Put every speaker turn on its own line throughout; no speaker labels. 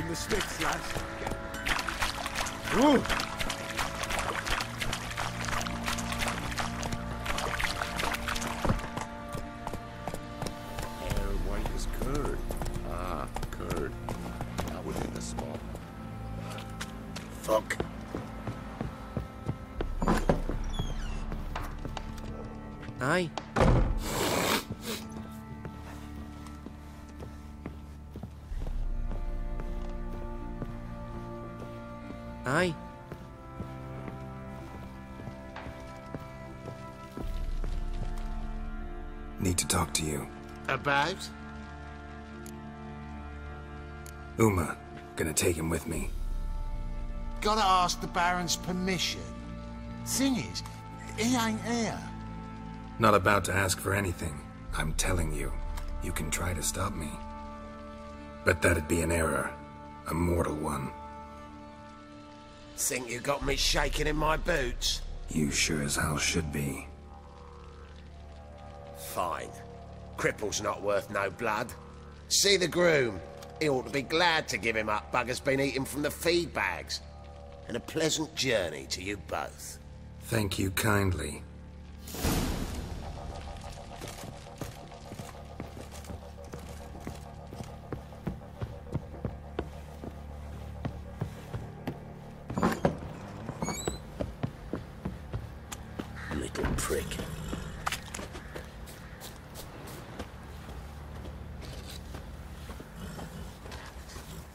in the smith's, lads. Ooh. Air white as curd. Ah, curd. That would hit the spot. Fuck.
Aye. Aye.
Need to talk to you.
About?
Uma. Gonna take him with me.
Gotta ask the Baron's permission. Thing is, he ain't here.
Not about to ask for anything. I'm telling you. You can try to stop me. But that'd be an error. A mortal one.
Think you got me shaking in my boots?
You sure as hell should be.
Fine. Cripple's not worth no blood. See the groom. He ought to be glad to give him up. Bugger's been eating from the feed bags. And a pleasant journey to you both.
Thank you kindly.
Little prick.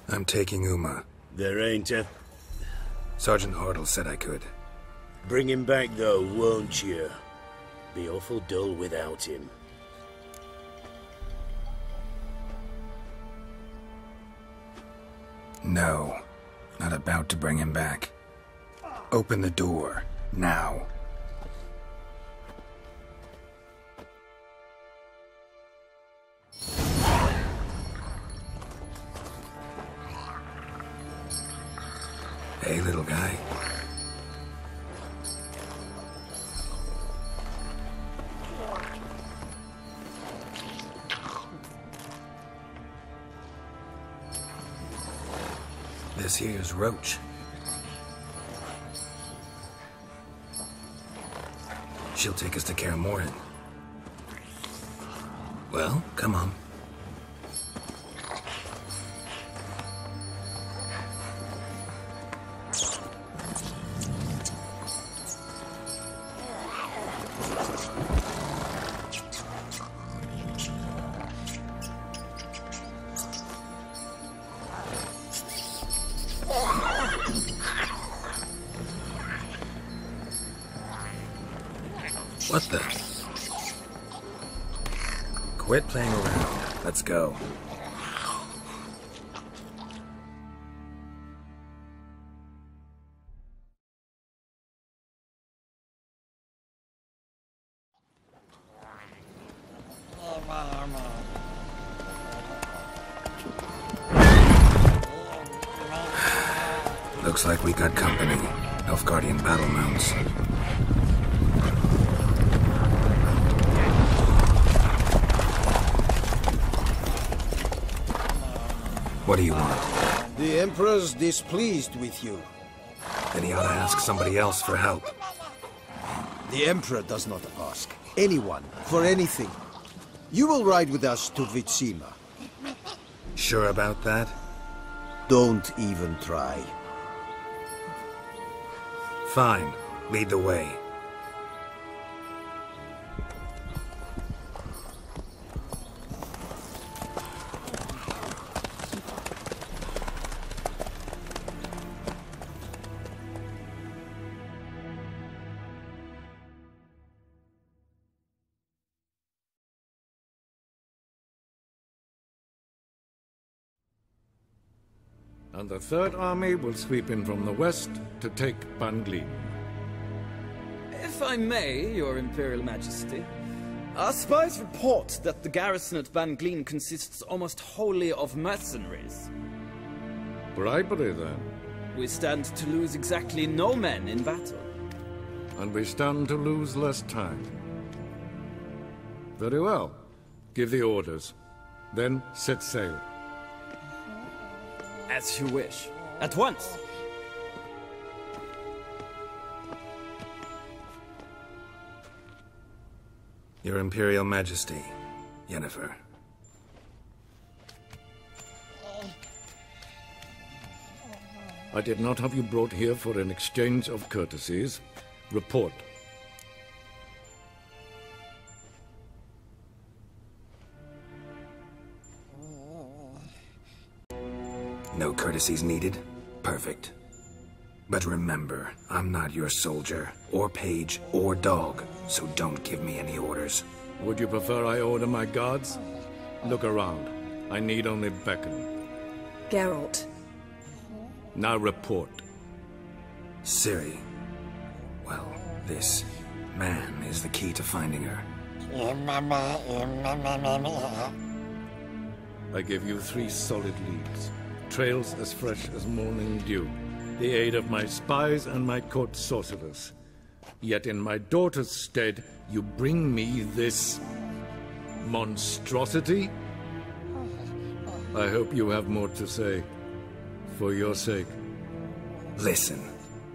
I'm taking Uma.
There ain't a...
Sergeant Hartle said I could.
Bring him back, though, won't you? Be awful dull without him.
No. Not about to bring him back. Open the door. Now. Hey, little guy. This here's Roach. She'll take us to Kaer Morhen. Well, come on. What the? Quit playing around. Let's go. Looks like we got company. Nilfgaardian battle mounts. What do you want?
The Emperor's displeased with you.
Then he ought to ask somebody else for help.
The Emperor does not ask anyone for anything. You will ride with us to Vitsima.
Sure about that?
Don't even try.
Fine. Lead the way.
And the Third Army will sweep in from the west to take Banglin.
If I may, Your Imperial Majesty, our spies report that the garrison at Banglin consists almost wholly of mercenaries.
Bribery, then.
We stand to lose exactly no men in battle.
And we stand to lose less time. Very well. Give the orders. Then set sail.
As you wish. At once!
Your Imperial Majesty, Yennefer.
I did not have you brought here for an exchange of courtesies. Report.
No courtesies needed? Perfect. But remember, I'm not your soldier, or page, or dog, so don't give me any orders.
Would you prefer I order my guards? Look around. I need only beckon.
Geralt.
Now report.
Ciri. Well, this man is the key to finding her.
I give you 3 solid leads. Trails as fresh as morning dew. The aid of my spies and my court sorcerers. Yet in my daughter's stead, you bring me this monstrosity? I hope you have more to say. For your sake.
Listen,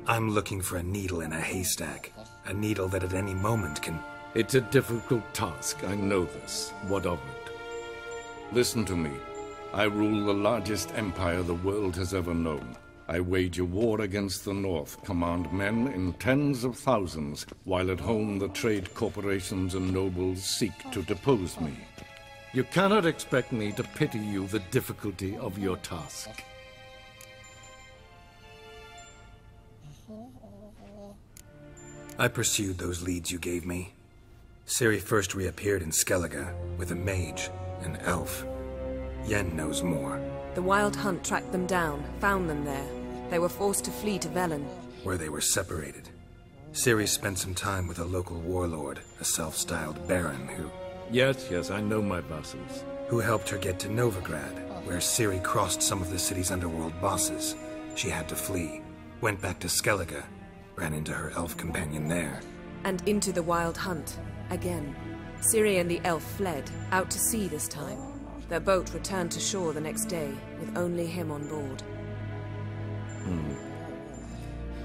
I'm looking for a needle in a haystack. A needle that at any moment can...
It's a difficult task, I know this. What of it? Listen to me. I rule the largest empire the world has ever known. I wage a war against the North, command men in tens of thousands, while at home the trade corporations and nobles seek to depose me. You cannot expect me to pity you the difficulty of your task.
I pursued those leads you gave me. Ciri first reappeared in Skellige with a mage, an elf. Yen knows more.
The Wild Hunt tracked them down, found them there. They were forced to flee to Velen.
Where they were separated. Ciri spent some time with a local warlord, a self-styled baron who...
Yes, I know my vassals.
Who helped her get to Novigrad, where Ciri crossed some of the city's underworld bosses. She had to flee, went back to Skellige, ran into her elf companion there.
And into the Wild Hunt, again. Ciri and the elf fled, out to sea this time. Their boat returned to shore the next day, with only him on board.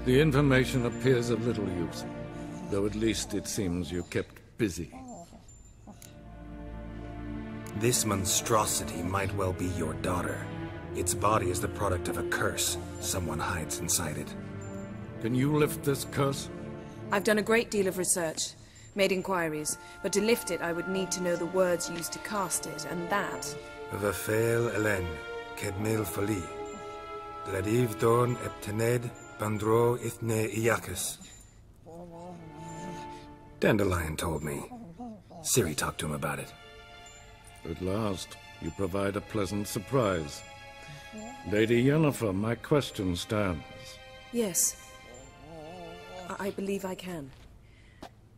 The information appears of little use, though at least it seems you kept busy.
This monstrosity might well be your daughter. Its body is the product of a curse. Someone hides inside it.
Can you lift this curse?
I've done a great deal of research, made inquiries, but to lift it I would need to know the words used to cast it, and that...
Vafael Elen, Kedmil Fali, Gladiv Dorn Eptened, Bandro Ithne Iakis. Dandelion told me. Ciri talked to him about it.
At last, you provide a pleasant surprise. Lady Yennefer, my question stands.
Yes. I believe I can.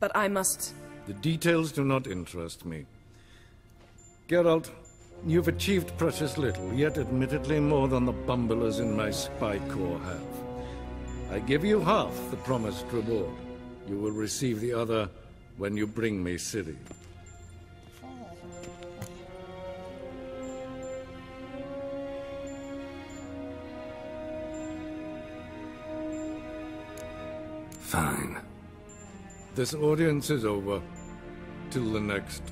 But I must...
The details do not interest me. Geralt, you've achieved precious little, yet admittedly more than the bumblers in my spy corps have. I give you half the promised reward. You will receive the other when you bring me Ciri.
Fine.
This audience is over. Till the next.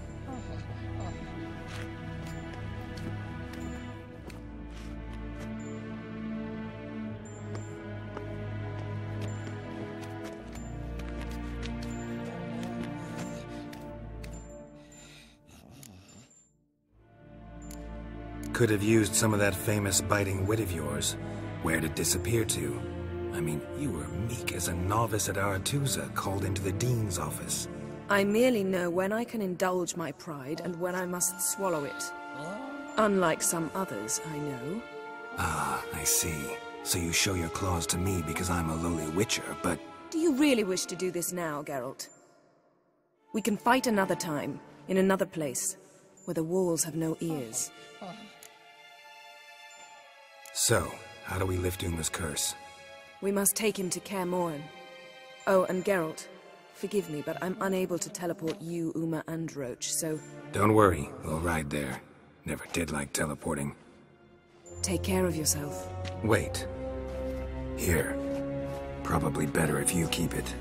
Could have used some of that famous biting wit of yours. Where'd it disappear to? I mean, you were meek as a novice at Aretusa, called into the Dean's office.
I merely know when I can indulge my pride and when I must swallow it. Unlike some others, I know.
Ah, I see. So you show your claws to me because I'm a lowly witcher, but...
Do you really wish to do this now, Geralt? We can fight another time, in another place, where the walls have no ears.
So, how do we lift Uma's curse?
We must take him to Kaer Morhen. Oh, and Geralt, forgive me, but I'm unable to teleport you, Uma, and Roach, so...
Don't worry, we'll ride there. Never did like teleporting.
Take care of yourself.
Wait. Here. Probably better if you keep it.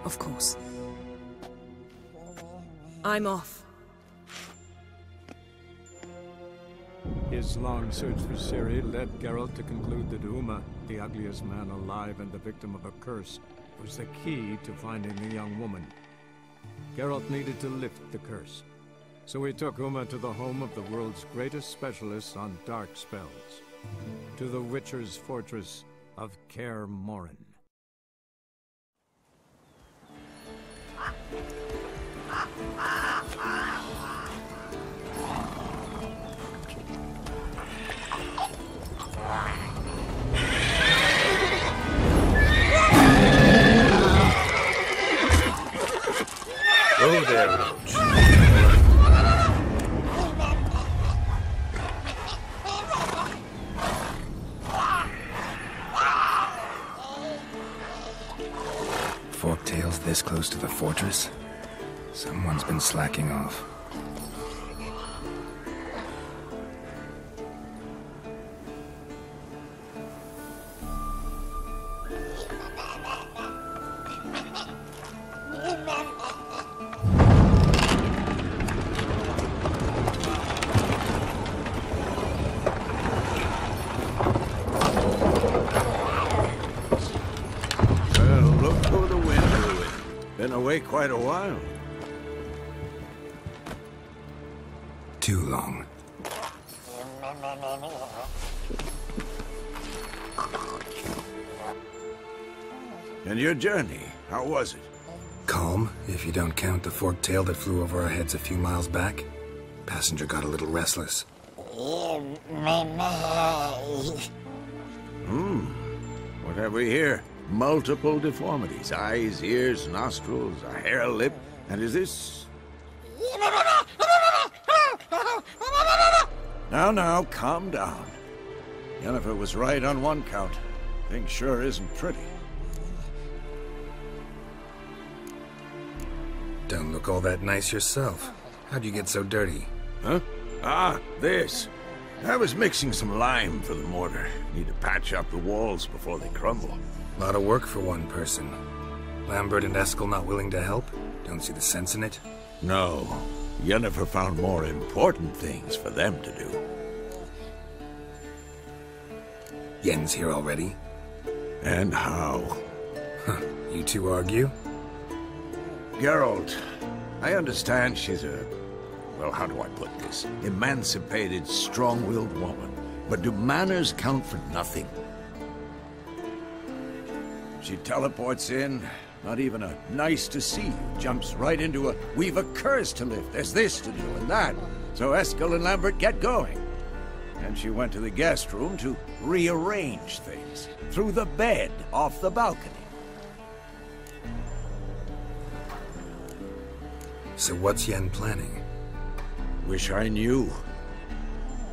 Of course. I'm off.
His long search for Ciri led Geralt to conclude that Uma, the ugliest man alive and the victim of a curse, was the key to finding the young woman. Geralt needed to lift the curse, so he took Uma to the home of the world's greatest specialist on dark spells, to the Witcher's fortress of Kaer Morhen.
Oh there, Roach.
Forktails this close to the fortress? Someone's been slacking off.
Quite a while.
Too long.
And your journey, how was it?
Calm, if you don't count the forktail that flew over our heads a few miles back. Passenger got a little restless.
What have we here? Multiple deformities. Eyes, ears, nostrils, a hair lip. And is this... Now, calm down. Yennefer was right on one count. Thing sure isn't pretty.
Don't look all that nice yourself. How'd you get so dirty?
Huh? Ah, this. I was mixing some lime for the mortar. Need to patch up the walls before they crumble.
A lot of work for one person. Lambert and Eskel not willing to help? Don't see the sense in it?
No. Yennefer found more important things for them to do.
Yen's here already?
And how?
Huh. You two argue?
Geralt, I understand she's a... well, how do I put this? Emancipated, strong-willed woman. But do manners count for nothing? She teleports in, not even a nice to see you, jumps right into a, we've a curse to lift, there's this to do and that. So Eskel and Lambert get going. And she went to the guest room to rearrange things. Through the bed, off the balcony.
So what's Yen planning?
Wish I knew.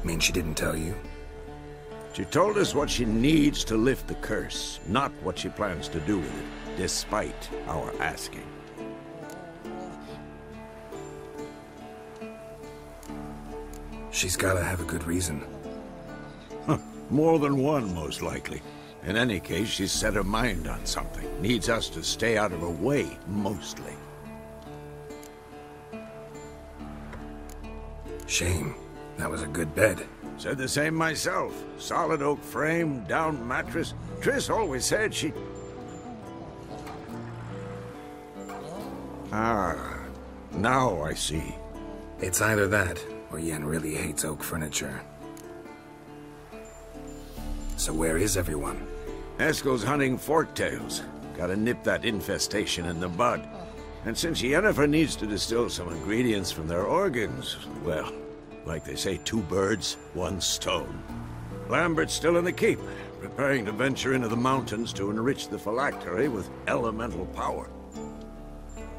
Mean she didn't tell you?
She told us what she needs to lift the curse, not what she plans to do with it, despite our asking.
She's gotta have a good reason.
More than one, most likely. In any case, she's set her mind on something. Needs us to stay out of her way, mostly.
Shame. That was a good bed.
Said the same myself. Solid oak frame, down mattress. Triss always said she... Ah, now I see.
It's either that, or Yen really hates oak furniture. So where is everyone?
Eskel's hunting forktails. Gotta nip that infestation in the bud. And since Yennefer needs to distill some ingredients from their organs, well, like they say, 2 birds, 1 stone. Lambert's still in the keep, preparing to venture into the mountains to enrich the phylactery with elemental power.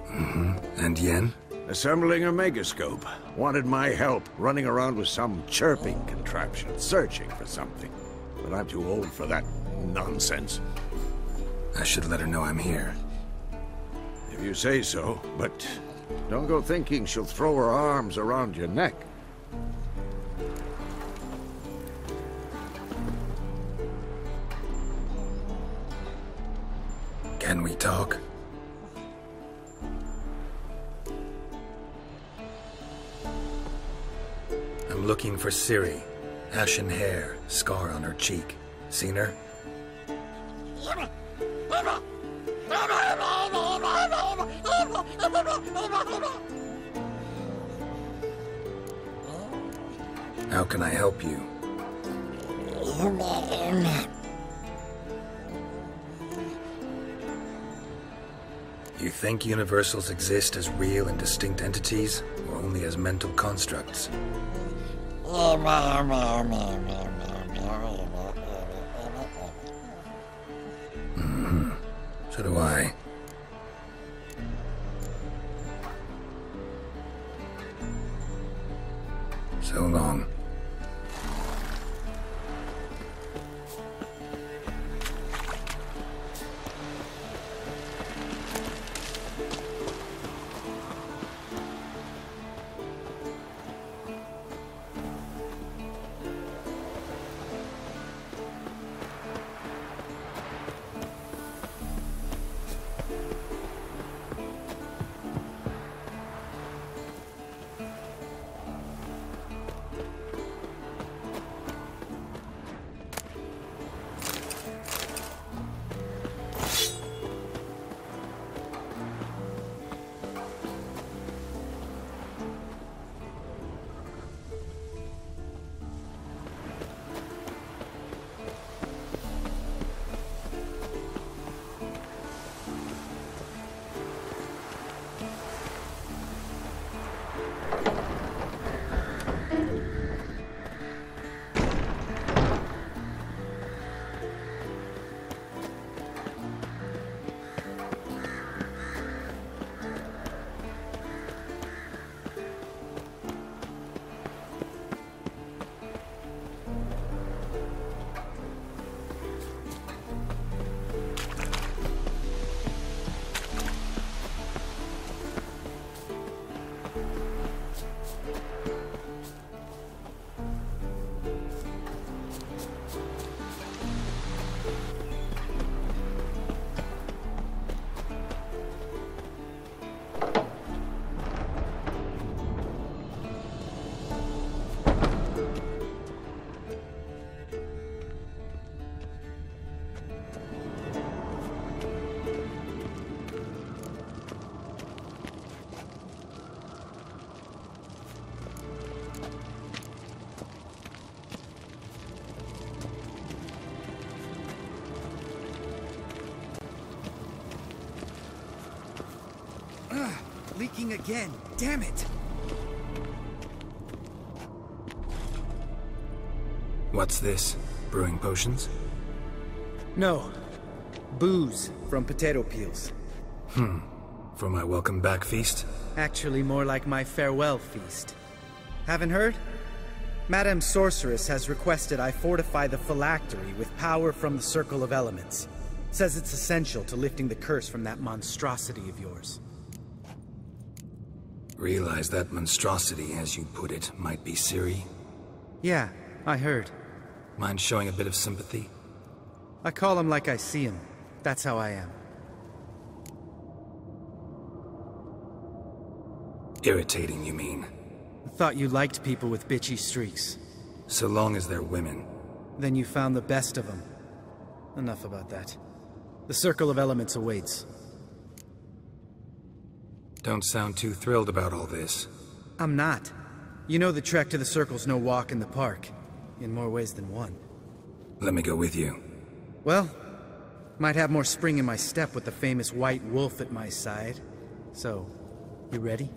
And Yen?
Assembling a megascope. Wanted my help, running around with some chirping contraption, searching for something. But I'm too old for that nonsense.
I should let her know I'm here.
If you say so, but don't go thinking she'll throw her arms around your neck.
Can we talk? I'm looking for Ciri. Ashen hair, scar on her cheek. Seen her? How can I help you? You think universals exist as real and distinct entities, or only as mental constructs? So do I. So long.
Leaking again. Damn it!
What's this? Brewing potions?
No. Booze from potato peels.
For my welcome back feast?
Actually more like my farewell feast. Haven't heard? Madame Sorceress has requested I fortify the phylactery with power from the Circle of Elements. Says it's essential to lifting the curse from that monstrosity of yours.
Realize that monstrosity, as you put it, might be Ciri?
Yeah, I heard.
Mind showing a bit of sympathy?
I call him like I see him. That's how I am.
Irritating, you mean?
I thought you liked people with bitchy streaks.
So long as they're women.
Then you found the best of them. Enough about that. The Circle of Elements awaits.
Don't sound too thrilled about all this.
I'm not. You know the trek to the Circle's no walk in the park. In more ways than one.
Let me go with you.
Well, might have more spring in my step with the famous white wolf at my side. So, you ready?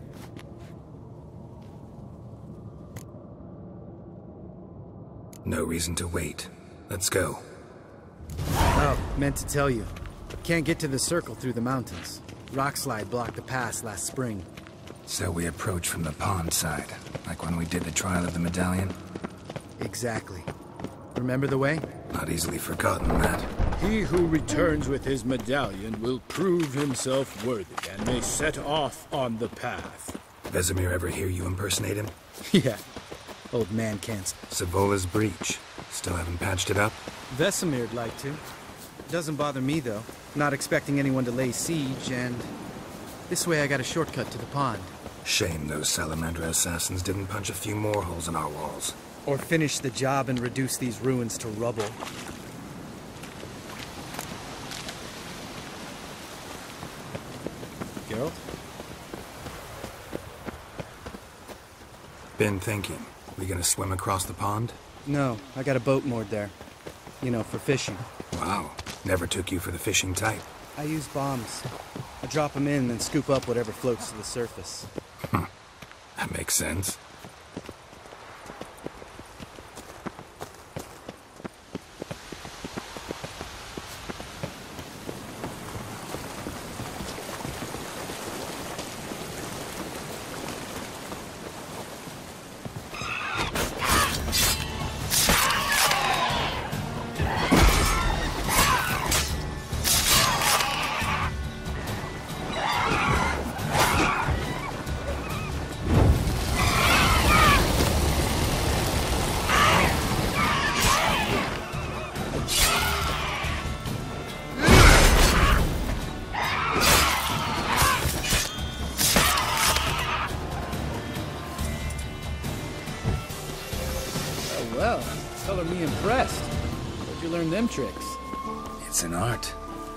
No reason to wait. Let's go.
Oh, meant to tell you. Can't get to the Circle through the mountains. Rockslide blocked the pass last spring.
So we approach from the pond side, like when we did the trial of the medallion?
Exactly. Remember the way?
Not easily forgotten, that.
He who returns with his medallion will prove himself worthy and may set off on the path.
Vesemir ever hear you impersonate him?
Yeah. Old man can't.
Savola's breach. Still haven't patched it up?
Vesemir'd like to. Doesn't bother me, though. Not expecting anyone to lay siege, and this way I got a shortcut to the pond.
Shame those salamander assassins didn't punch a few more holes in our walls.
Or finish the job and reduce these ruins to rubble. Geralt?
Been thinking. We gonna swim across the pond?
No, I got a boat moored there. You know, for fishing.
Wow. Never took you for the fishing type.
I use bombs. I drop them in and scoop up whatever floats to the surface.
That makes sense.
Well, color me impressed. Where'd you learn them tricks?
It's an art.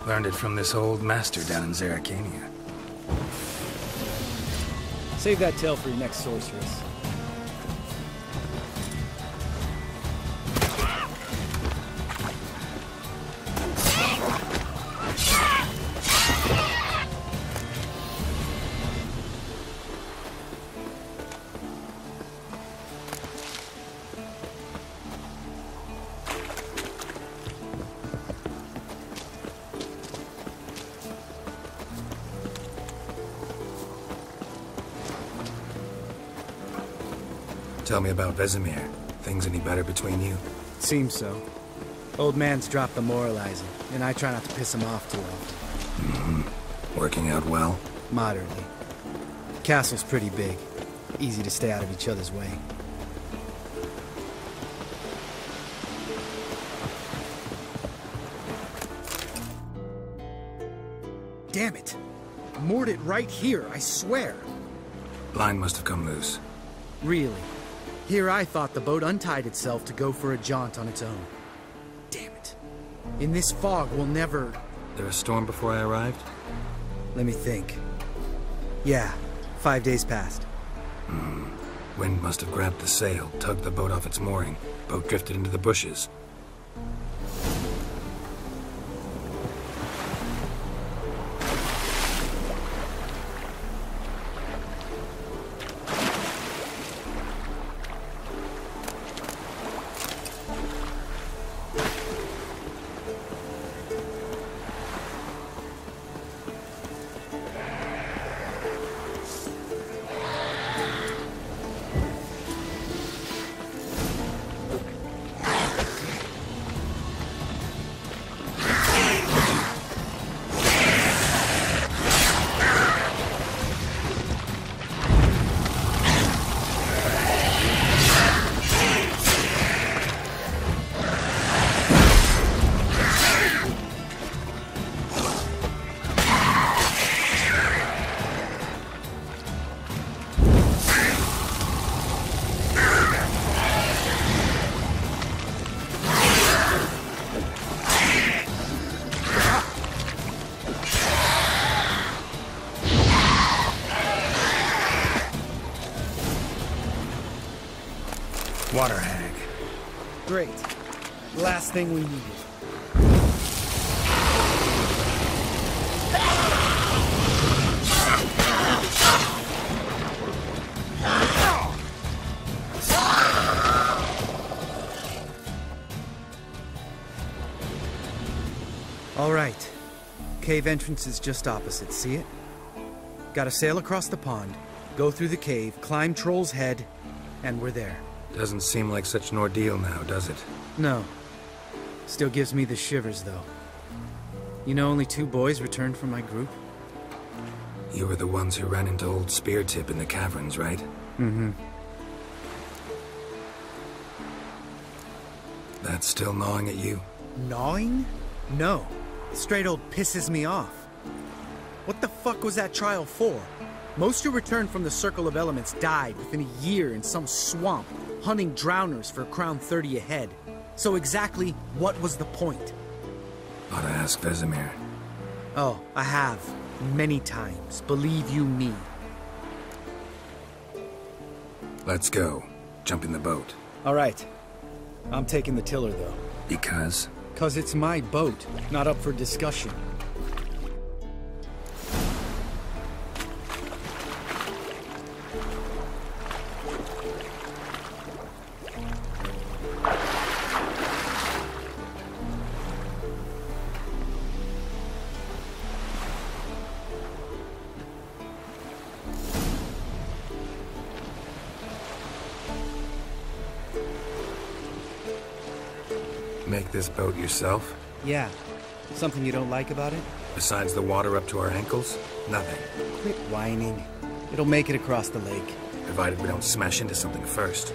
Learned it from this old master down in Zerrikania.
Save that tale for your next sorceress.
Tell me about Vesemir. Things any better between you?
Seems so. Old man's dropped the moralizing, and I try not to piss him off too often.
Working out well?
Moderately. Castle's pretty big. Easy to stay out of each other's way. Damn it! Moored it right here, I swear!
Line must have come loose.
Really? Here I thought the boat untied itself to go for a jaunt on its own. Damn it. In this fog, we'll never...
There a storm before I arrived?
Let me think. Yeah, 5 days passed.
Wind must have grabbed the sail, tugged the boat off its mooring. Boat drifted into the bushes. Water hag.
Great. Last thing we needed. All right. Cave entrance is just opposite, see it? Gotta sail across the pond, go through the cave, climb Troll's Head, and we're there.
Doesn't seem like such an ordeal now, does it?
No. Still gives me the shivers, though. You know, only 2 boys returned from my group?
You were the ones who ran into old Speartip in the caverns, right?
Mm-hmm.
That's still gnawing at you?
Gnawing? No. Straight old pisses me off. What the fuck was that trial for? Most who returned from the Circle of Elements died within a year in some swamp, hunting drowners for a crown 30 a head. So exactly what was the point?
Ought to ask Vesemir.
Oh, I have. Many times. Believe you me.
Let's go. Jump in the boat.
All right. I'm taking the tiller, though.
Because?
'Cause it's my boat, not up for discussion.
Make this boat yourself?
Yeah. Something you don't like about it?
Besides the water up to our ankles? Nothing.
Quit whining. It'll make it across the lake.
Provided we don't smash into something first.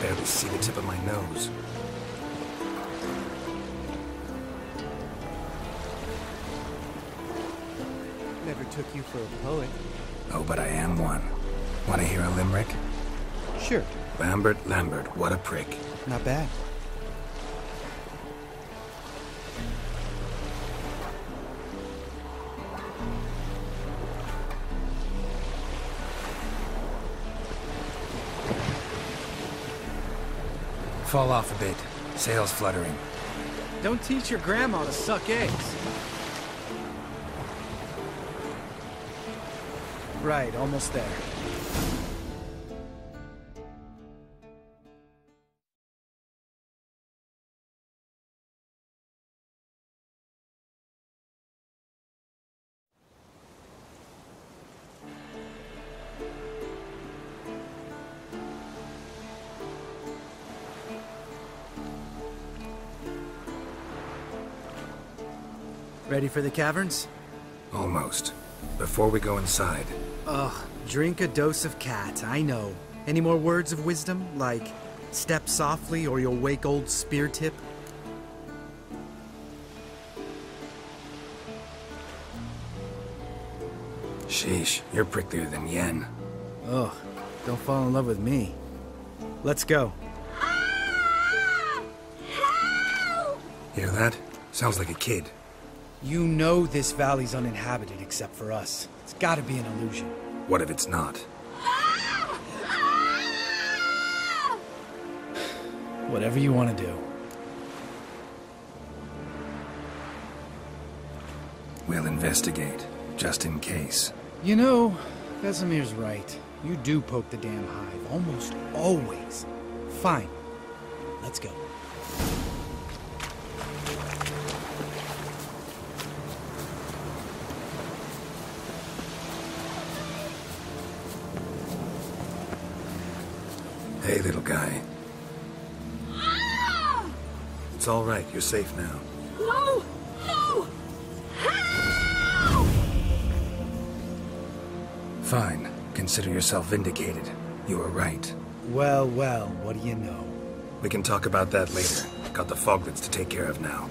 Barely see the tip of my nose.
Never took you for a poet.
Oh, but I am one. Want to hear a limerick?
Sure.
Lambert, what a prick.
Not bad.
Fall off a bit. Sails fluttering.
Don't teach your grandma to suck eggs. Right, almost there. Ready for the caverns?
Almost. Before we go inside...
Ugh, drink a dose of cat, I know. Any more words of wisdom, like, step softly or you'll wake old spear tip?
Sheesh, you're pricklier than Yen.
Ugh, don't fall in love with me. Let's go.
Hear that? Sounds like a kid.
You know this valley's uninhabited except for us. It's gotta be an illusion.
What if it's not?
Whatever you want to do.
We'll investigate, just in case.
You know, Vesemir's right. You do poke the damn hive, almost always. Fine. Let's go.
Hey, little guy. It's all right. You're safe now.
No! No!
Fine. Consider yourself vindicated. You were right.
Well, well, what do you know?
We can talk about that later. Got the foglets to take care of now.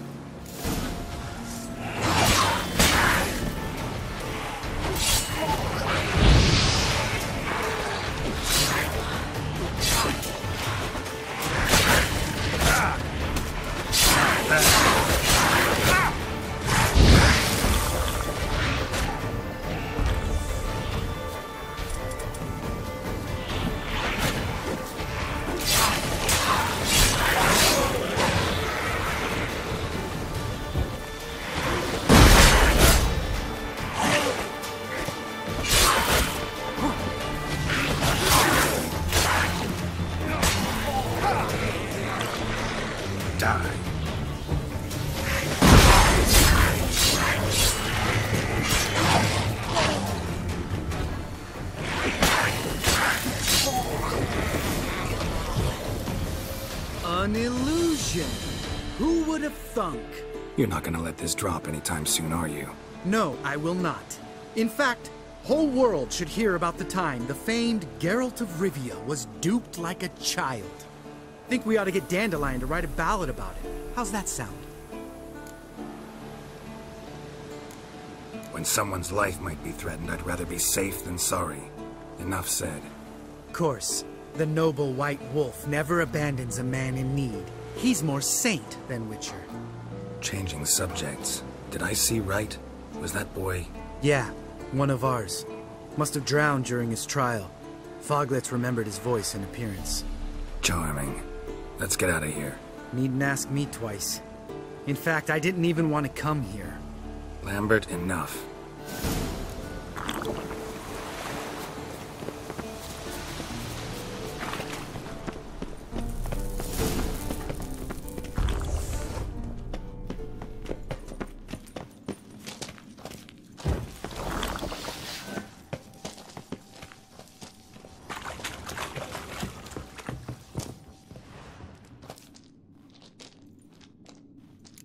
An illusion! Who would have thunk?
You're not gonna let this drop anytime soon, are you?
No, I will not. In fact, whole world should hear about the time the famed Geralt of Rivia was duped like a child. Think we ought to get Dandelion to write a ballad about it. How's that sound?
When someone's life might be threatened, I'd rather be safe than sorry. Enough said.
Of course, the noble white wolf never abandons a man in need. He's more saint than Witcher.
Changing subjects. Did I see right? Was that boy...
Yeah, one of ours. Must have drowned during his trial. Foglets remembered his voice and appearance.
Charming. Let's get out of here.
Needn't ask me twice. In fact, I didn't even want to come here.
Lambert, enough.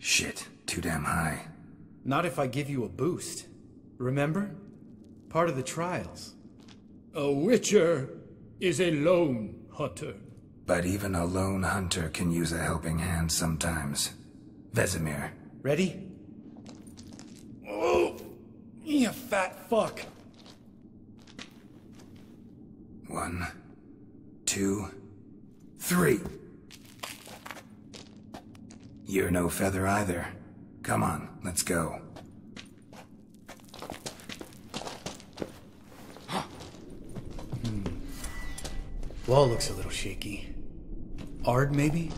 Shit, too damn high.
Not if I give you a boost. Remember? Part of the trials.
A witcher is a lone hunter.
But even a lone hunter can use a helping hand sometimes. Vesemir.
Ready? Oh, you fat fuck.
1, 2, 3. You're no feather either. Come on, let's go.
Wall looks a little shaky. Ard, maybe?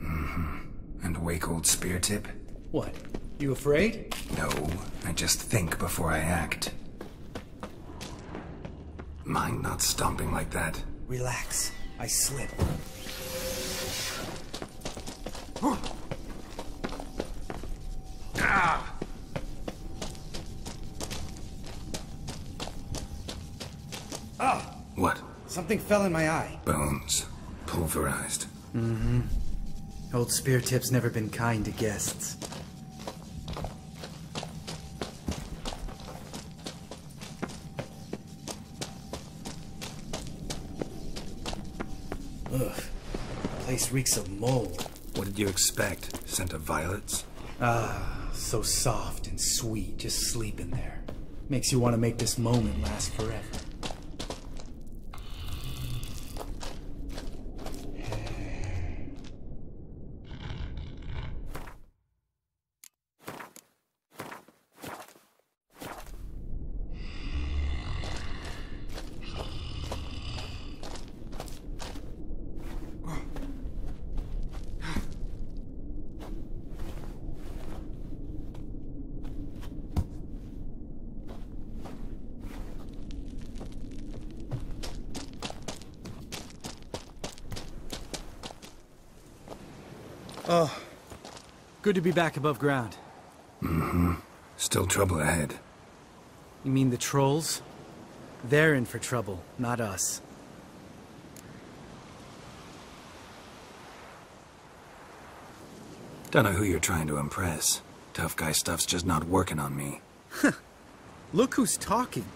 Mm-hmm. And wake old spear tip?
What? You afraid?
No, I just think before I act. Mind not stomping like that.
Relax. I slip.
What?
Something fell in my eye.
Bones. Pulverized.
Mm-hmm. Old Spear Tip's never been kind to guests. Ugh. Place reeks of mold.
What did you expect? Scent of violets?
Ah, so soft and sweet, just sleeping there. Makes you want to make this moment last forever. Oh, good to be back above ground.
Mm-hmm. Still trouble ahead.
You mean the trolls? They're in for trouble, not us.
Don't know who you're trying to impress. Tough guy stuff's just not working on me.
Look who's talking.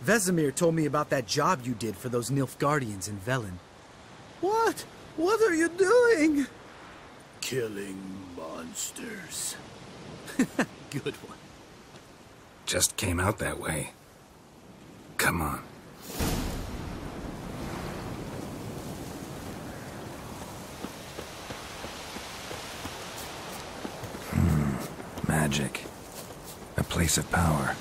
Vesemir told me about that job you did for those Nilfgaardians in Velen. What? What are you doing?
Killing monsters.
Good one.
Just came out that way. Come on. Magic. A place of power.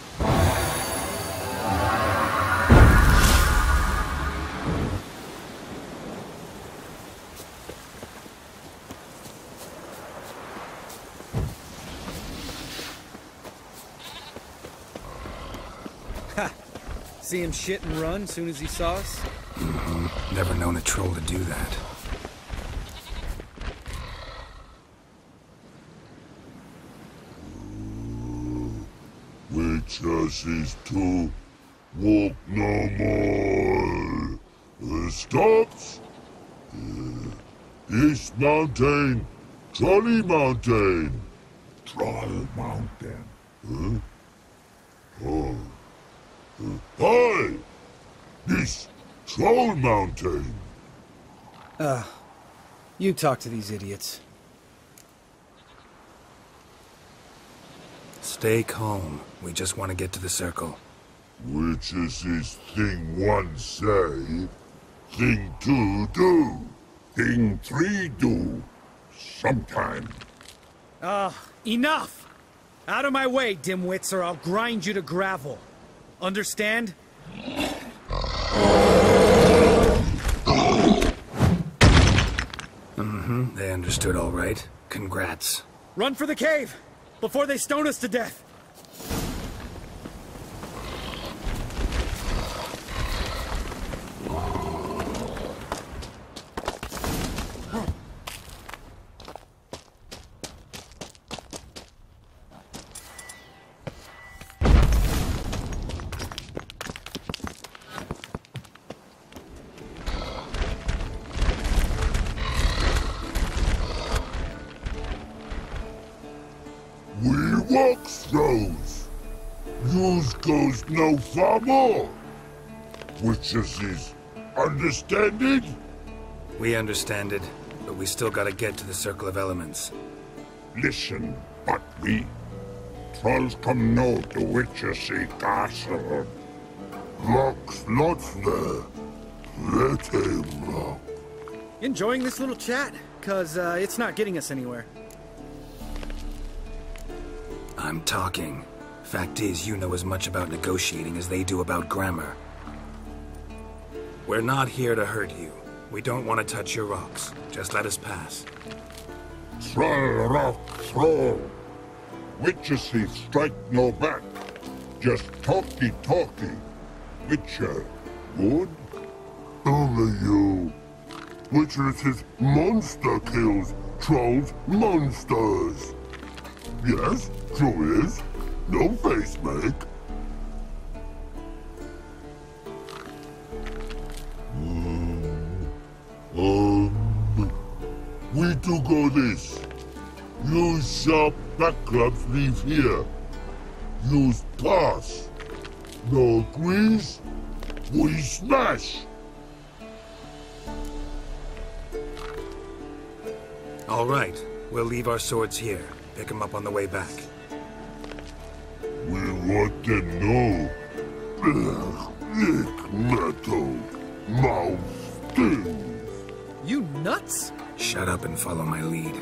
See him shit and run as soon as he saw us?
Mm-hmm. Never known a troll to do that.
Witches is to walk no more. Stops. East Mountain, Trolley Mountain. Troll Mountain. Huh? Oh. Hi! This Troll Mountain.
You talk to these idiots.
Stay calm. We just want to get to the circle.
Which is his thing one say, thing two do, thing three do, sometime.
Enough! Out of my way, dimwits, or I'll grind you to gravel. Understand?
They understood all right. Congrats.
Run for the cave! Before they stone us to death!
Walks those. Yous goes no far more. Which is understand it?
We understand it, but we still gotta get to the Circle of Elements.
Listen, but we trolls come know the witcher see castle. Locks lots there. Let him rock.
Enjoying this little chat? 'Cause it's not getting us anywhere.
I'm talking. Fact is, you know as much about negotiating as they do about grammar. We're not here to hurt you. We don't want to touch your rocks. Just let us pass.
Troll rock, troll. Witcher see strike no back. Just talky. Witcher, good? Only you. Witcher is his monster kills. Trolls, monsters. Yes, true is. No face make. We do go this. Use sharp backups leave here. Use pass. No agrees, we smash.
All right, we'll leave our swords here. Pick them up on the way back.
We want them know. Lick metal. Mouth stings.
You nuts?
Shut up and follow my lead.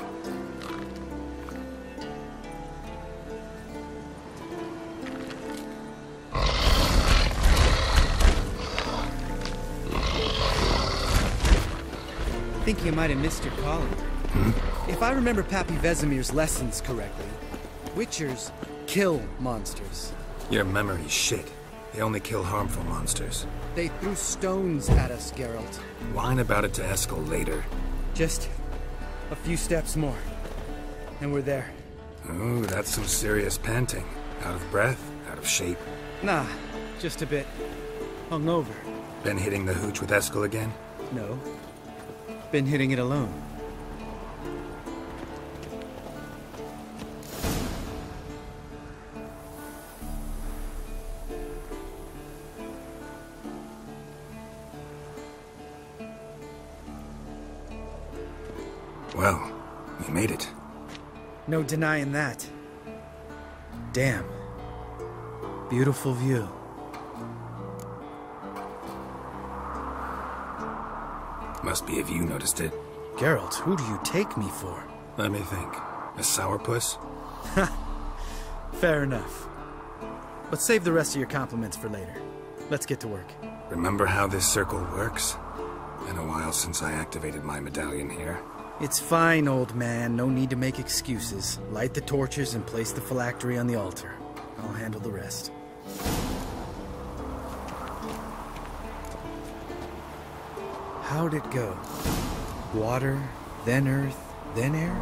I think you might have missed your calling. If I remember Pappy Vesemir's lessons correctly, Witchers kill monsters.
Your memory's shit. They only kill harmful monsters.
They threw stones at us, Geralt.
Whine about it to Eskel later.
Just a few steps more, and we're there.
Ooh, that's some serious panting. Out of breath? Out of shape?
Nah, just a bit hungover.
Been hitting the hooch with Eskel again?
No. Been hitting it alone.
Well, we made it.
No denying that. Damn. Beautiful view.
Must be if you noticed it.
Geralt, who do you take me for?
Let me think. A sourpuss?
Fair enough. But save the rest of your compliments for later. Let's get to work.
Remember how this circle works? Been a while since I activated my medallion here.
It's fine, old man. No need to make excuses. Light the torches and place the phylactery on the altar. I'll handle the rest. How'd it go? Water, then earth, then air?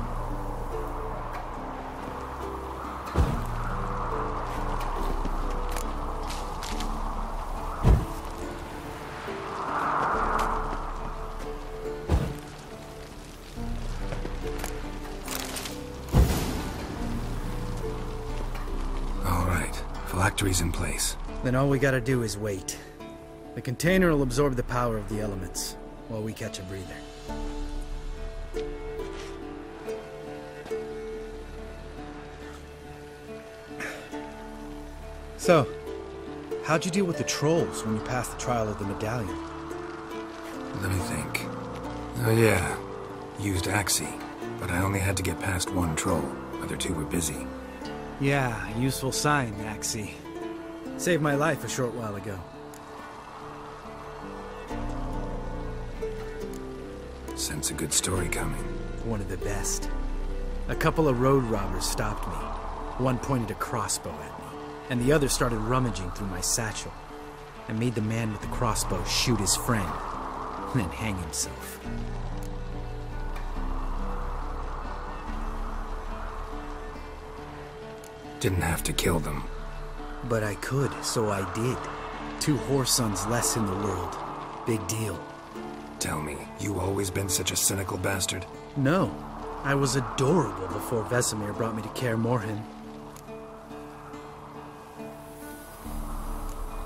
Phylactery's in place.
Then all we gotta do is wait. The container will absorb the power of the elements, while we catch a breather. So, how'd you deal with the trolls when you passed the trial of the medallion?
Let me think. Oh yeah, used Axii, but I only had to get past one troll. Other two were busy.
Yeah, useful sign, Axii. Saved my life a short while ago.
Sense a good story coming.
One of the best. A couple of road robbers stopped me. One pointed a crossbow at me, and the other started rummaging through my satchel. I made the man with the crossbow shoot his friend, and then hang himself.
Didn't have to kill them.
But I could, so I did. 2 whoresons less in the world. Big deal.
Tell me, you always been such a cynical bastard?
No. I was adorable before Vesemir brought me to Kaer Morhen.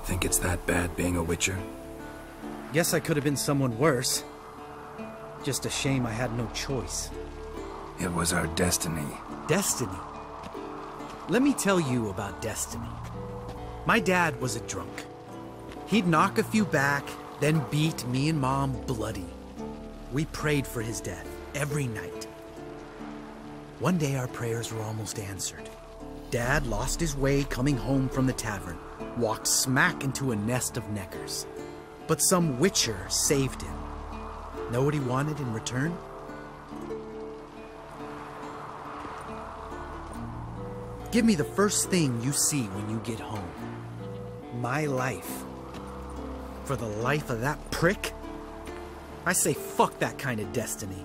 Think it's that bad being a witcher?
Guess I could have been someone worse. Just a shame I had no choice.
It was our destiny.
Destiny? Let me tell you about destiny. My dad was a drunk. He'd knock a few back, then beat me and Mom bloody. We prayed for his death every night. One day our prayers were almost answered. Dad lost his way coming home from the tavern, walked smack into a nest of neckers. But some witcher saved him. Know what he wanted in return? Give me the first thing you see when you get home. My life. For the life of that prick? I say fuck that kind of destiny.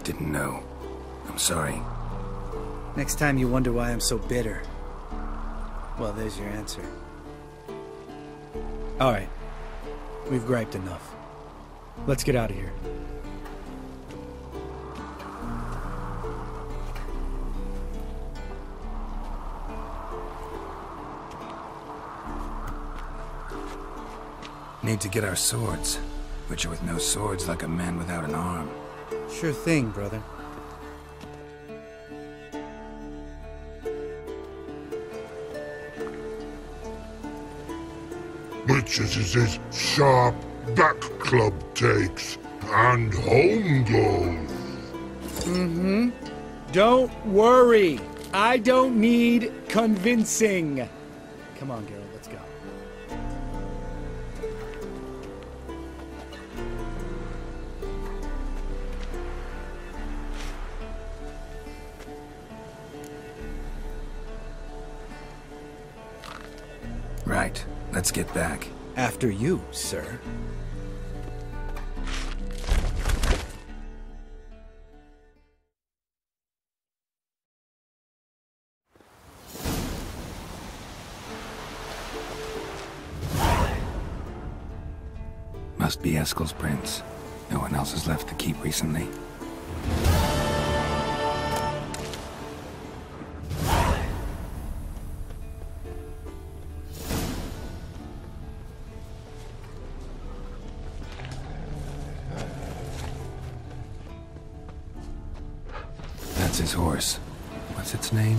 Didn't know. I'm sorry.
Next time you wonder why I'm so bitter, well, there's your answer. Alright. We've griped enough. Let's get out of here.
Need to get our swords. Witcher with no swords like a man without an arm.
Sure thing, brother.
Witches is his sharp back club takes, and home goes.
Mm-hmm. Don't worry. I don't need convincing.
Come on, Geralt, let's go.
Right. Let's get back.
After you, sir.
Must be Eskel's prince. No one else has left the keep recently. That's his horse. What's its name?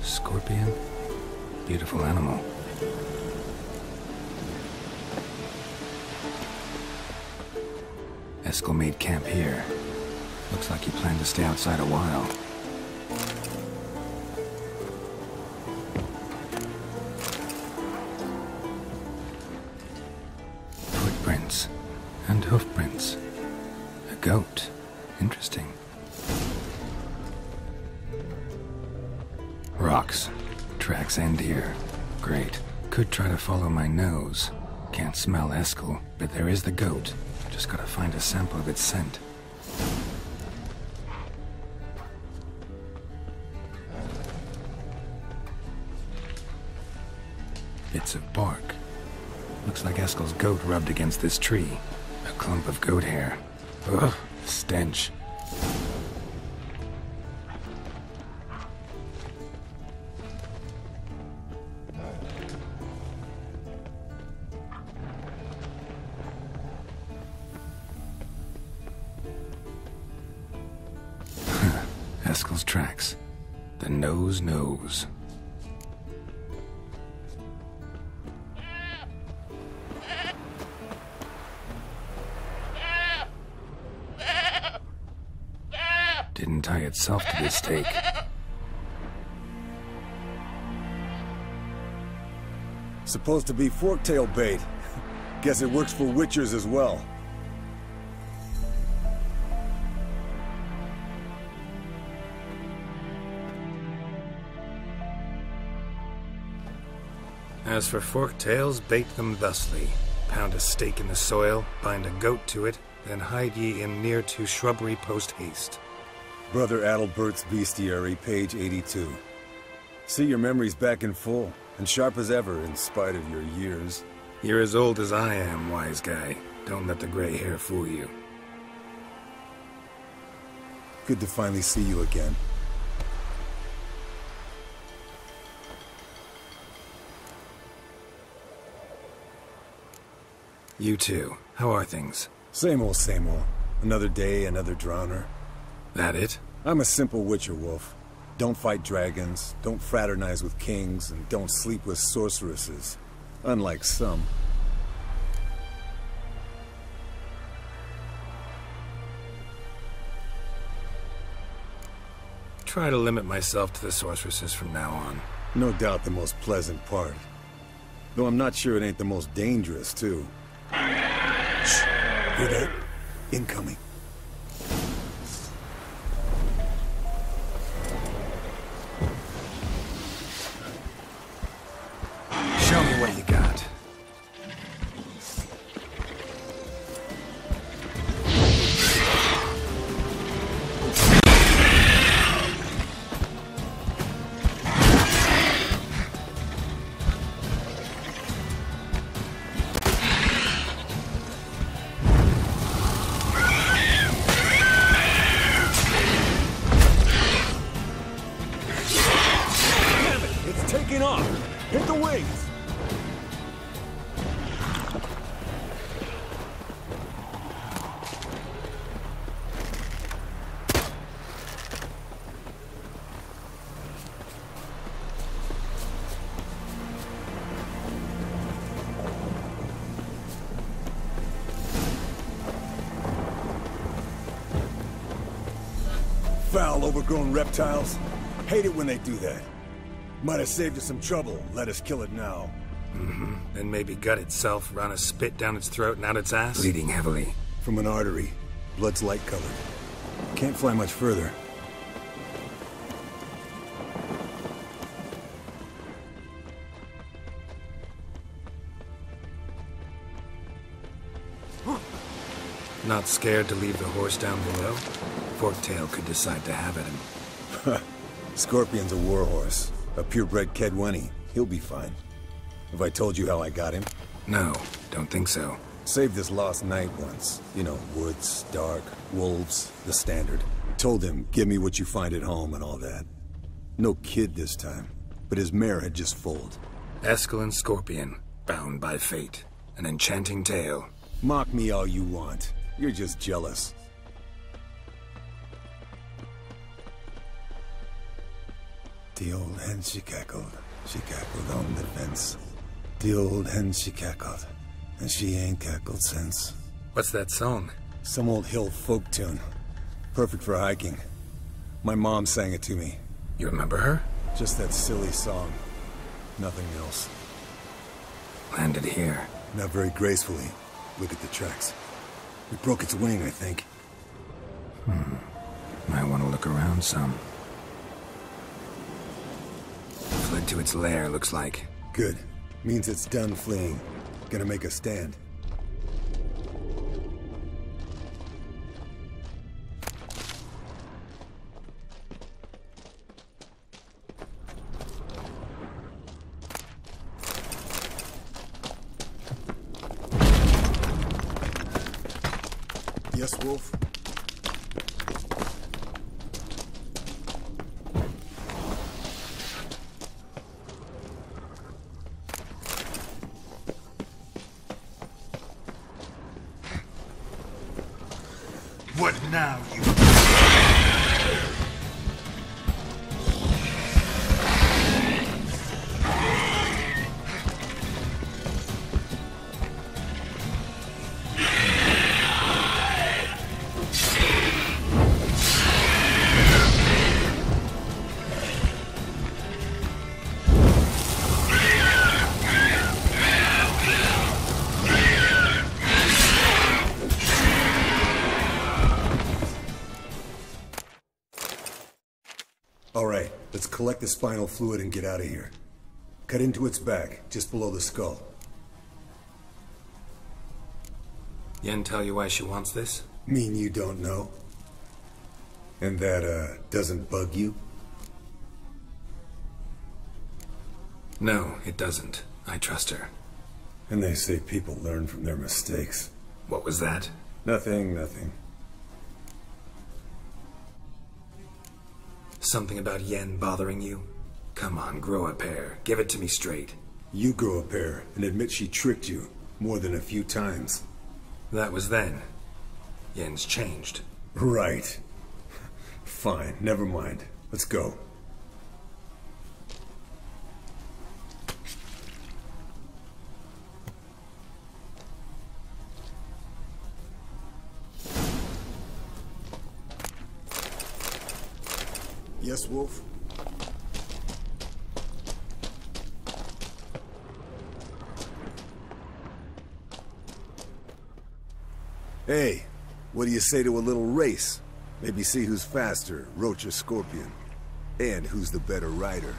Scorpion? Beautiful animal. Eskel made camp here. Looks like he planned to stay outside a while. Footprints. And hoofprints. A goat. Interesting. Rocks. Tracks end here. Great. Could try to follow my nose. Can't smell Eskel, but there is the goat. Just gotta find a sample of its scent. Bits of bark. Looks like Eskel's goat rubbed against this tree. A clump of goat hair. Ugh, stench. Eskel's tracks. The nose knows. Didn't tie itself to this stake.
Supposed to be forktail bait. Guess it works for witchers as well.
As for forktails, bait them thusly. Pound a stake in the soil, bind a goat to it, then hide ye in near to shrubbery post haste.
Brother Adalbert's Bestiary, page 82. See your memories back in full, and sharp as ever in spite of your years.
You're as old as I am, wise guy. Don't let the gray hair fool you.
Good to finally see you again.
You too. How are things?
Same old, same old. Another day, another drowner.
That it?
I'm a simple witcher wolf. Don't fight dragons, don't fraternize with kings, and don't sleep with sorceresses. Unlike some.
Try to limit myself to the sorceresses from now on.
No doubt the most pleasant part. Though I'm not sure it ain't the most dangerous, too. Shh! Hear that? Incoming.
Show me what you got.
Hit the wings! Foul, overgrown reptiles. Hate it when they do that. Might have saved us some trouble. Let us kill it now.
Mm-hmm. Then maybe gut itself, run a spit down its throat and out its ass? Bleeding heavily.
From an artery. Blood's light-colored. Can't fly much further.
Not scared to leave the horse down below? Forktail could decide to have at him.
Scorpion's a warhorse. A purebred Kedwenny. He'll be fine. Have I told you how I got him?
No, don't think so.
Saved this lost knight once. You know, woods, dark, wolves, the standard. Told him, give me what you find at home and all that. No kid this time, but his mare had just foaled.
Escalin Scorpion, bound by fate. An enchanting tale.
Mock me all you want. You're just jealous. The old hen, she cackled on the fence. The old hen, she cackled, and she ain't cackled since.
What's that song?
Some old hill folk tune. Perfect for hiking. My mom sang it to me.
You remember her?
Just that silly song. Nothing else.
Landed here.
Not very gracefully. Look at the tracks. It broke its wing, I think.
Might want to look around some. Fled to its lair, looks like.
Good. Means it's done fleeing. Gonna make a stand. Yes, Wolf?
What now, you...
All right, let's collect the spinal fluid and get out of here. Cut into its back, just below the skull.
Yen tell you why she wants this?
Mean you don't know? And that, doesn't bug you?
No, it doesn't. I trust her.
And they say people learn from their mistakes.
What was that?
Nothing, nothing.
Something about Yen bothering you? Come on, grow a pair. Give it to me straight.
You grow a pair and admit she tricked you more than a few times.
That was then. Yen's changed.
Right. Fine, never mind. Let's go. Yes, Wolf? Hey, what do you say to a little race? Maybe see who's faster, Roach or Scorpion. And who's the better rider.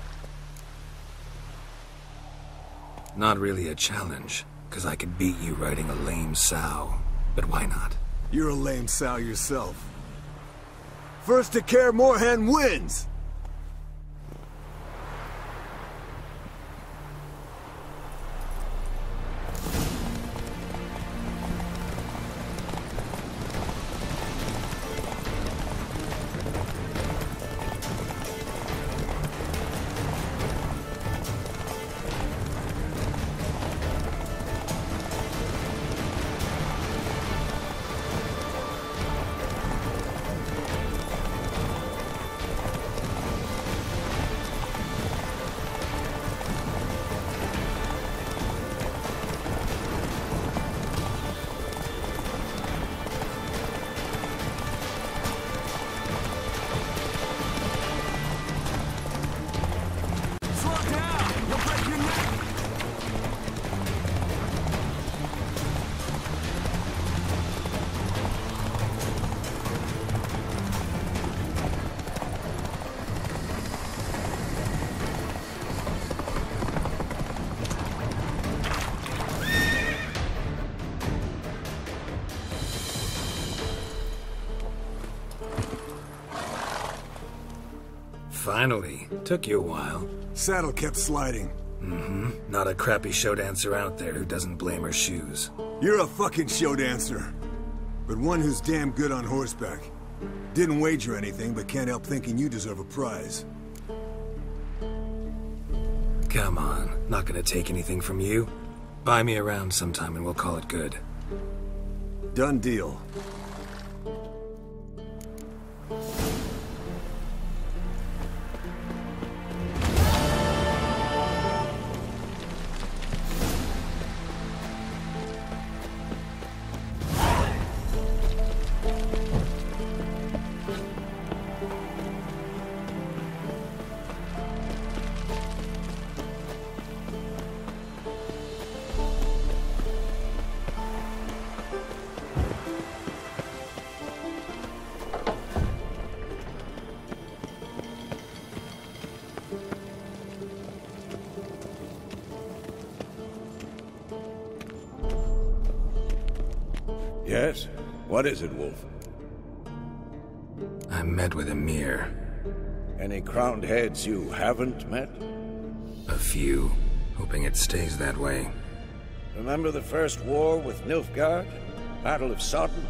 Not really a challenge, because I could beat you riding a lame sow. But why not?
You're a lame sow yourself. First to Kaer Morhen wins!
Finally. Took you a while.
Saddle kept sliding.
Mm-hmm. Not a crappy show dancer out there who doesn't blame her shoes.
You're a fucking show dancer. But one who's damn good on horseback. Didn't wager anything, but can't help thinking you deserve a prize.
Come on. Not gonna take anything from you. Buy me around sometime and we'll call it good.
Done deal.
Yes? What is it, Wolf?
I met with Emir.
Any crowned heads you haven't met?
A few. Hoping it stays that way.
Remember the first war with Nilfgaard? Battle of Sodden?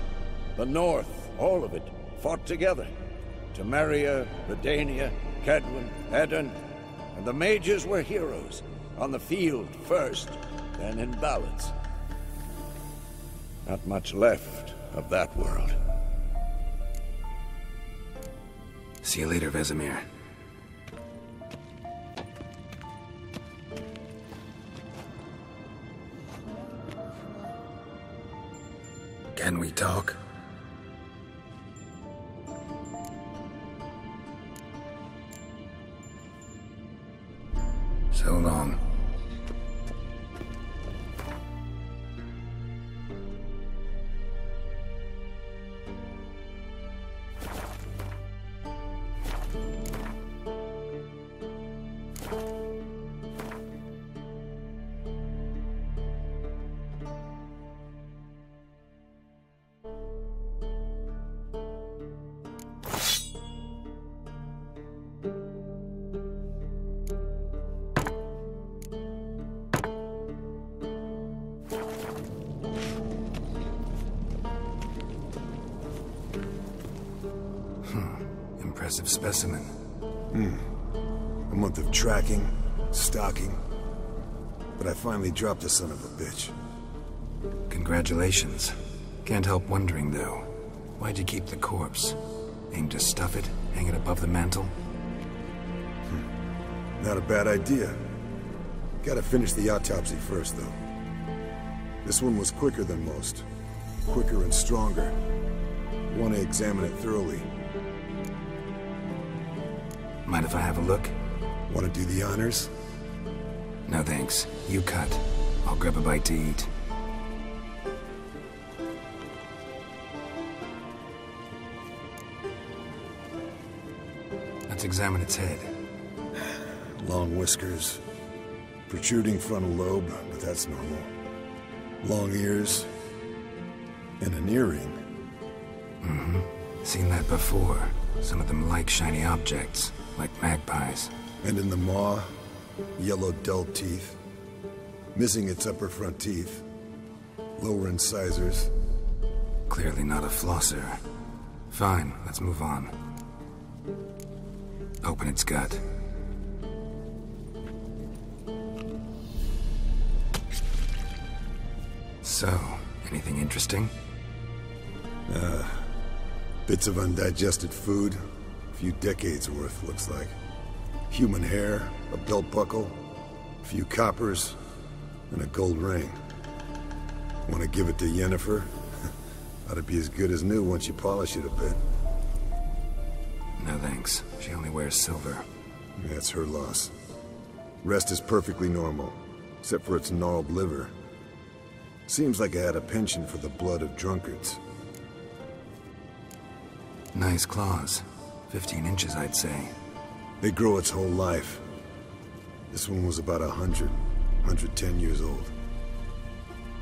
The North, all of it, fought together. Temeria, Redania, Kedwin, Edirn, and the mages were heroes. On the field first, then in ballads. Not much left of that world.
See you later, Vesemir. Can we talk? So long. Impressive specimen.
A month of tracking, stalking. But I finally dropped the son of a bitch.
Congratulations. Can't help wondering, though. Why'd you keep the corpse? Aim to stuff it? Hang it above the mantle?
Not a bad idea. Gotta finish the autopsy first, though. This one was quicker than most. Quicker and stronger. Want to examine it thoroughly.
Mind if I have a look?
Want to do the honors?
No thanks. You cut. I'll grab a bite to eat. Let's examine its head.
Long whiskers. Protruding frontal lobe, but that's normal. Long ears. And an earring.
Seen that before. Some of them like shiny objects, like magpies.
And in the maw, yellow dull teeth. Missing its upper front teeth. Lower incisors.
Clearly not a flosser. Fine, let's move on. Open its gut. So, anything interesting?
Bits of undigested food. A few decades worth, looks like. Human hair, a belt buckle, a few coppers, and a gold ring. Want to give it to Yennefer? Ought to be as good as new once you polish it a bit.
No thanks. She only wears silver.
That's her loss. Rest is perfectly normal, except for its gnarled liver. Seems like I had a penchant for the blood of drunkards.
Nice claws. 15 inches, I'd say.
They grow its whole life. This one was about 110 years old.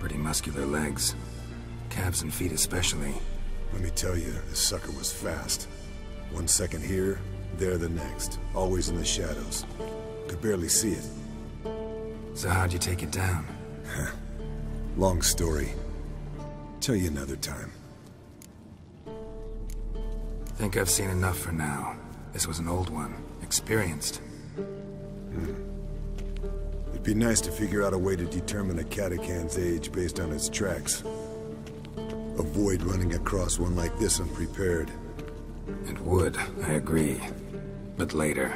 Pretty muscular legs. Calves and feet especially.
Let me tell you, this sucker was fast. 1 second here, there the next. Always in the shadows. Could barely see it.
So how'd you take it down?
Long story. Tell you another time.
Think I've seen enough for now. This was an old one. Experienced.
It'd be nice to figure out a way to determine a catacan's age based on its tracks. Avoid running across one like this unprepared.
It would, I agree. But later.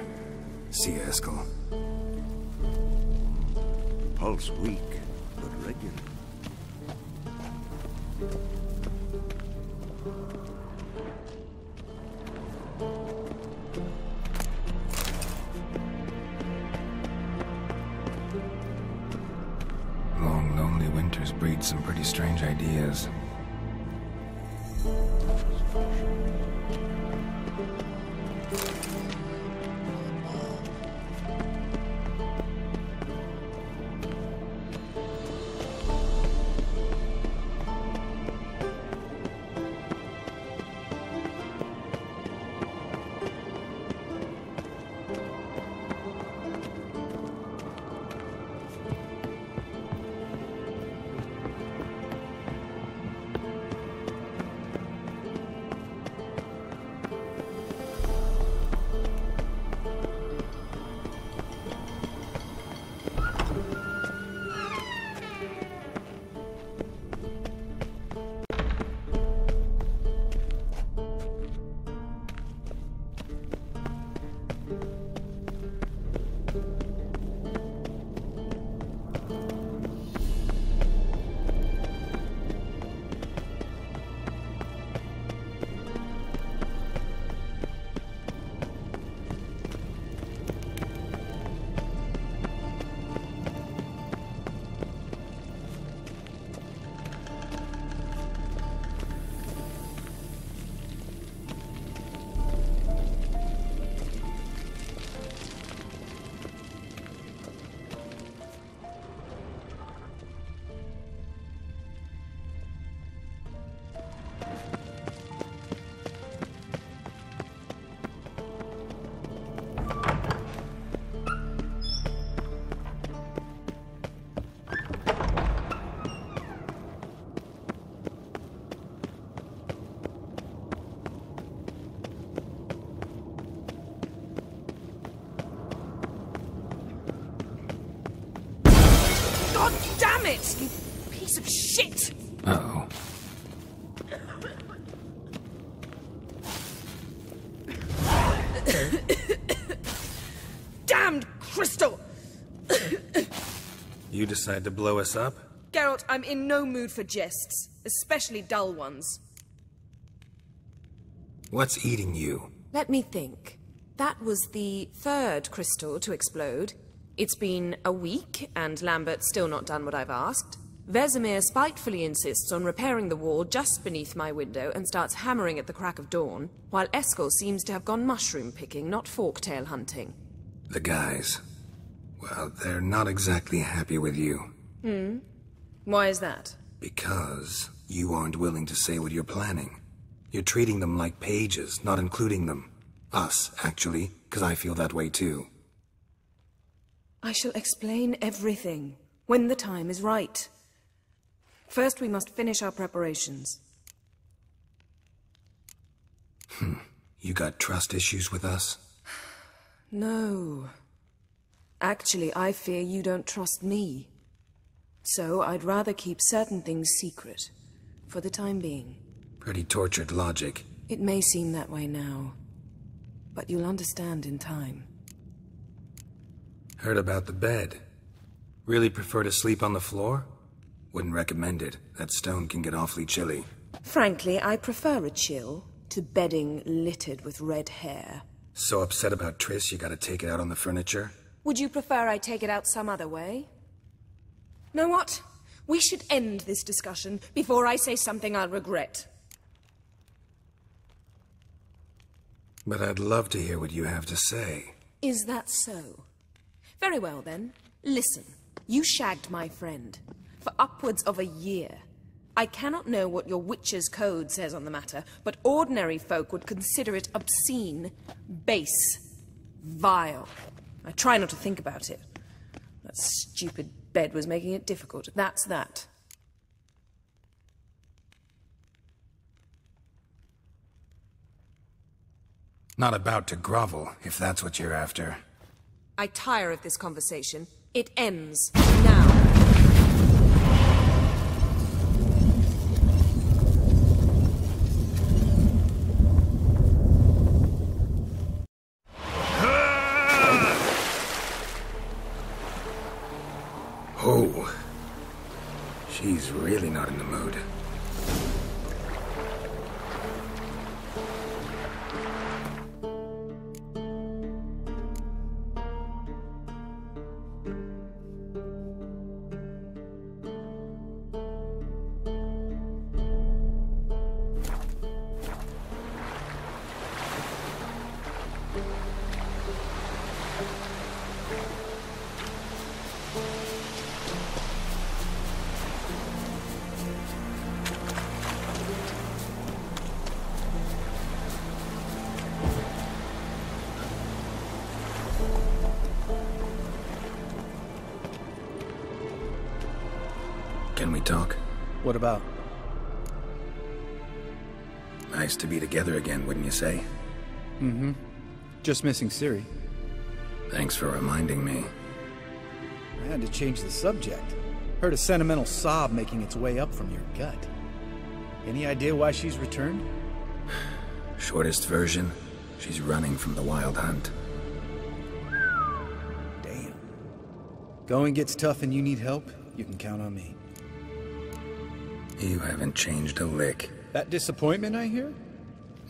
See you, Eskel.
Pulse weak, but regular.
Long, lonely winters breed some pretty strange ideas.
Damn it, you piece of shit!
Uh-oh.
Damned crystal!
You decide to blow us up?
Geralt, I'm in no mood for jests, especially dull ones.
What's eating you?
Let me think. That was the third crystal to explode. It's been a week, and Lambert's still not done what I've asked. Vesemir spitefully insists on repairing the wall just beneath my window and starts hammering at the crack of dawn, while Eskel seems to have gone mushroom picking, not forktail hunting.
The guys. Well, they're not exactly happy with you.
Why is that?
Because you aren't willing to say what you're planning. You're treating them like pages, not including them. Us, actually, because I feel that way too.
I shall explain everything, when the time is right. First, we must finish our preparations.
You got trust issues with us?
No. Actually, I fear you don't trust me. So, I'd rather keep certain things secret, for the time being.
Pretty tortured logic.
It may seem that way now, but you'll understand in time.
Heard about the bed. Really prefer to sleep on the floor? Wouldn't recommend it. That stone can get awfully chilly.
Frankly, I prefer a chill to bedding littered with red hair.
So upset about Triss you gotta take it out on the furniture?
Would you prefer I take it out some other way? Know what? We should end this discussion before I say something I'll regret.
But I'd love to hear what you have to say.
Is that so? Very well then. Listen, you shagged my friend for upwards of a year. I cannot know what your witch's code says on the matter, but ordinary folk would consider it obscene, base, vile. I try not to think about it. That stupid bed was making it difficult. That's that.
Not about to grovel, if that's what you're after.
I tire of this conversation. It ends now.
Oh. She's really not in the mood. Can we talk?
What about?
Nice to be together again, wouldn't you say?
Mm-hmm. Just missing Ciri.
Thanks for reminding me.
I had to change the subject. Heard a sentimental sob making its way up from your gut. Any idea why she's returned?
Shortest version, she's running from the wild hunt.
Damn. Going gets tough and you need help, you can count on me.
You haven't changed a lick.
That disappointment I hear?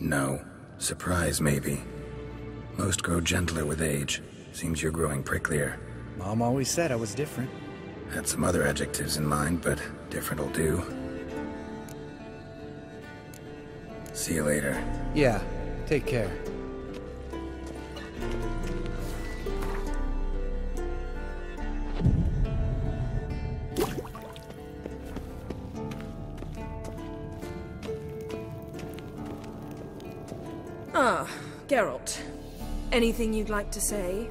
No. Surprise, maybe. Most grow gentler with age. Seems you're growing pricklier.
Mom always said I was different.
Had some other adjectives in mind, but different'll do. See you later.
Yeah, take care.
Ah, Geralt. Anything you'd like to say?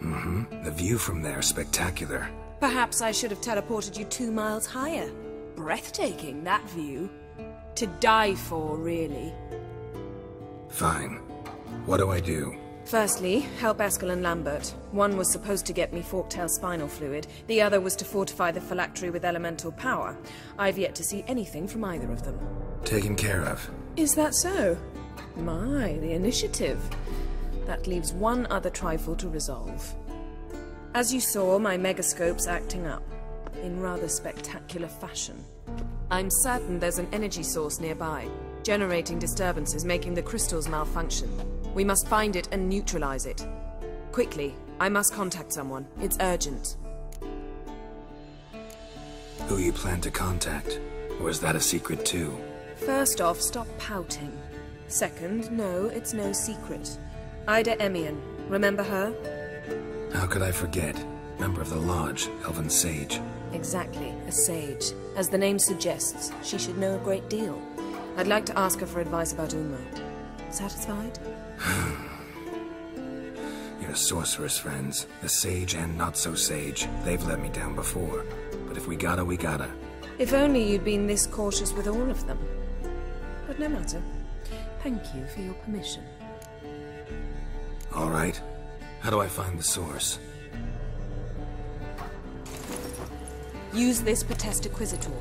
Mm-hmm. The view from there is spectacular.
Perhaps I should have teleported you 2 miles higher. Breathtaking, that view. To die for, really.
Fine. What do I do?
Firstly, help Eskel and Lambert. One was supposed to get me forktail spinal fluid, the other was to fortify the phylactery with elemental power. I've yet to see anything from either of them.
Taken care of.
Is that so? My, the initiative. That leaves one other trifle to resolve. As you saw, my megascope's acting up, in rather spectacular fashion. I'm certain there's an energy source nearby, generating disturbances, making the crystals malfunction. We must find it and neutralize it. Quickly, I must contact someone. It's urgent.
Who you plan to contact? Or is that a secret too?
First off, stop pouting. Second, no, it's no secret. Ida Emian. Remember her?
How could I forget? Member of the Lodge, Elven Sage.
Exactly, a sage. As the name suggests, she should know a great deal. I'd like to ask her for advice about Uma. Satisfied?
Your sorceress friends, the sage and not-so-sage, they've let me down before. But if we gotta, we gotta.
If only you'd been this cautious with all of them. But no matter. Thank you for your permission.
All right. How do I find the source?
Use this Potesta Quisitor.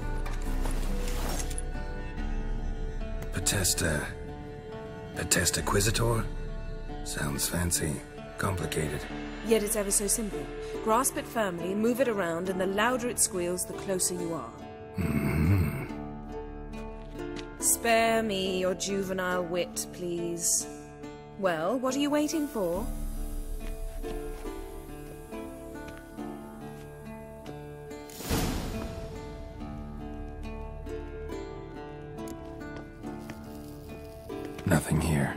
Potesta Quisitor? Sounds fancy. Complicated.
Yet it's ever so simple. Grasp it firmly, move it around, and the louder it squeals, the closer you are.
Mm-hmm.
Spare me your juvenile wit, please. Well, what are you waiting for?
Nothing here.